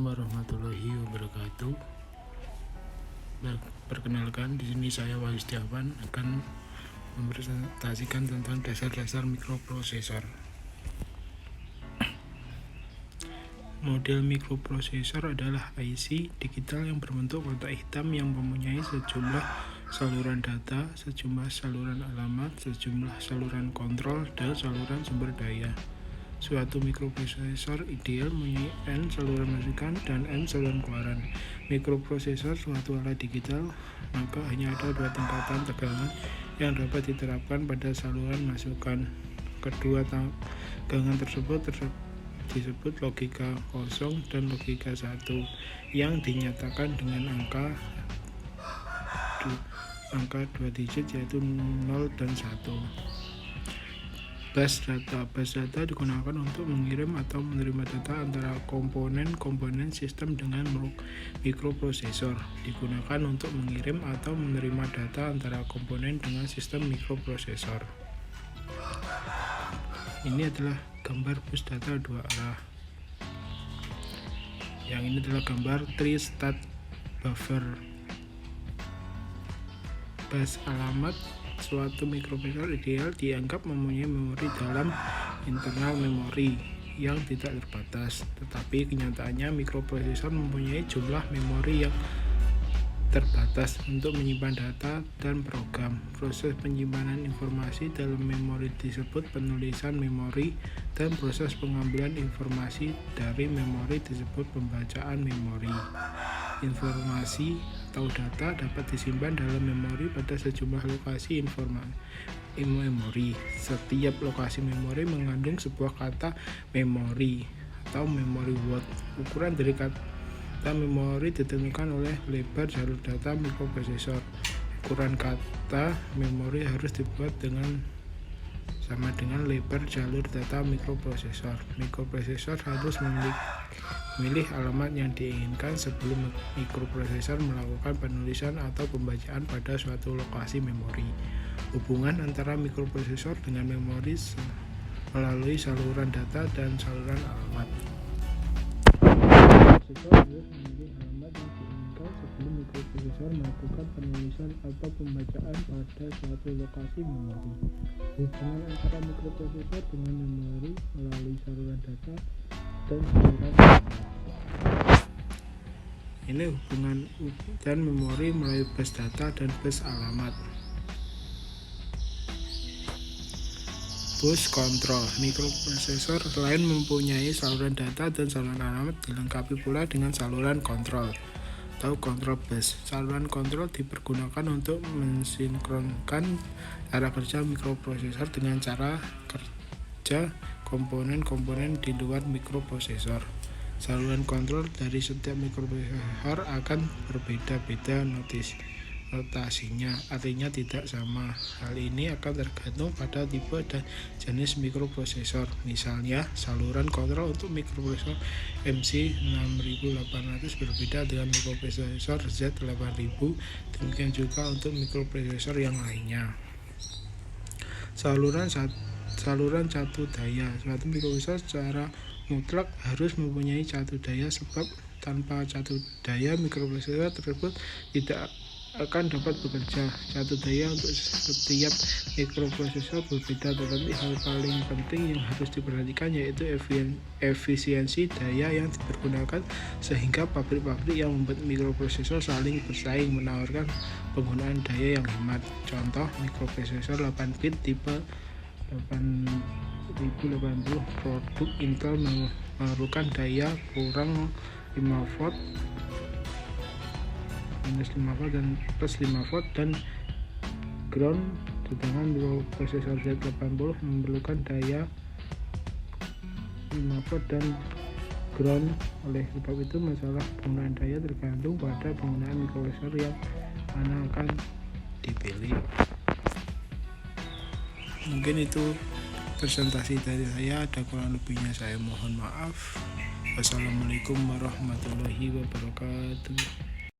Warahmatullahi wabarakatuh. Perkenalkan, di sini saya Wahyu Setiawan akan mempresentasikan tentang dasar-dasar mikroprosesor. Model mikroprosesor adalah IC digital yang berbentuk kotak hitam yang mempunyai sejumlah saluran data, sejumlah saluran alamat, sejumlah saluran kontrol, dan saluran sumber daya. Suatu mikroprosesor ideal mempunyai N saluran masukan dan N saluran keluaran. Mikroprosesor suatu alat digital, maka hanya ada dua tingkatan tegangan yang dapat diterapkan pada saluran masukan. Kedua tegangan tersebut disebut logika kosong dan logika 1 yang dinyatakan dengan angka 2 digit yaitu 0 dan 1. Bus data digunakan untuk mengirim atau menerima data antara komponen sistem dengan mikroprosesor. Digunakan untuk mengirim atau menerima data antara komponen dengan sistem mikroprosesor. Ini adalah gambar bus data 2 arah. Yang ini adalah gambar tree state buffer. Bus alamat. Suatu mikroprosesor ideal dianggap mempunyai memori dalam internal memori yang tidak terbatas, tetapi kenyataannya mikroprosesor mempunyai jumlah memori yang terbatas untuk menyimpan data dan program. Proses penyimpanan informasi dalam memori disebut penulisan memori, dan proses pengambilan informasi dari memori disebut pembacaan memori. Informasi atau data dapat disimpan dalam memori pada sejumlah lokasi memori. Setiap lokasi memori mengandung sebuah kata memori atau memory word. Ukuran dari kata memori ditentukan oleh lebar jalur data mikroprosesor. Ukuran kata memori harus dibuat sama dengan lebar jalur data mikroprosesor. Mikroprosesor harus memilih alamat yang diinginkan sebelum mikroprosesor melakukan penulisan atau pembacaan pada suatu lokasi memori. Hubungan antara mikroprosesor dengan memori melalui saluran data dan saluran alamat. Mikroprosesor harus memilih alamat yang diinginkan sebelum mikroprosesor melakukan penulisan atau pembacaan pada suatu lokasi memori. Hubungan antara mikroprosesor dengan memori melalui saluran data dan saluran alamat. Ini hubungan dan memori melalui bus data dan bus alamat. Bus kontrol. Mikroprosesor selain mempunyai saluran data dan saluran alamat, dilengkapi pula dengan saluran kontrol atau kontrol bus. Saluran kontrol dipergunakan untuk mensinkronkan cara kerja mikroprosesor dengan cara kerja komponen-komponen di luar mikroprosesor. Saluran kontrol dari setiap mikroprosesor akan berbeda-beda notasinya, artinya tidak sama. Hal ini akan tergantung pada tipe dan jenis mikroprosesor. Misalnya, saluran kontrol untuk mikroprosesor MC6800 berbeda dengan mikroprosesor Z8000. Demikian juga untuk mikroprosesor yang lainnya. Saluran satu daya. Suatu mikroprosesor secara mutlak harus mempunyai satu daya, sebab tanpa satu daya mikroprosesor tersebut tidak akan dapat bekerja. Satu daya untuk setiap mikroprosesor berbeda, tetapi hal paling penting yang harus diperhatikan yaitu efisiensi daya yang dipergunakan, sehingga pabrik-pabrik yang membuat mikroprosesor saling bersaing menawarkan penggunaan daya yang hemat. Contoh, mikroprosesor 8 bit tipe 8080 produk Intel memerlukan daya kurang 5 volt, minus 5 volt dan plus 5 volt dan ground, sedangkan mikroprosesor Z80 memerlukan daya 5 volt dan ground. Oleh sebab itu, masalah penggunaan daya tergantung pada penggunaan mikroprosesor yang mana akan dipilih. Mungkin itu presentasi dari saya, ada kurang lebihnya saya mohon maaf. Wassalamualaikum warahmatullahi wabarakatuh.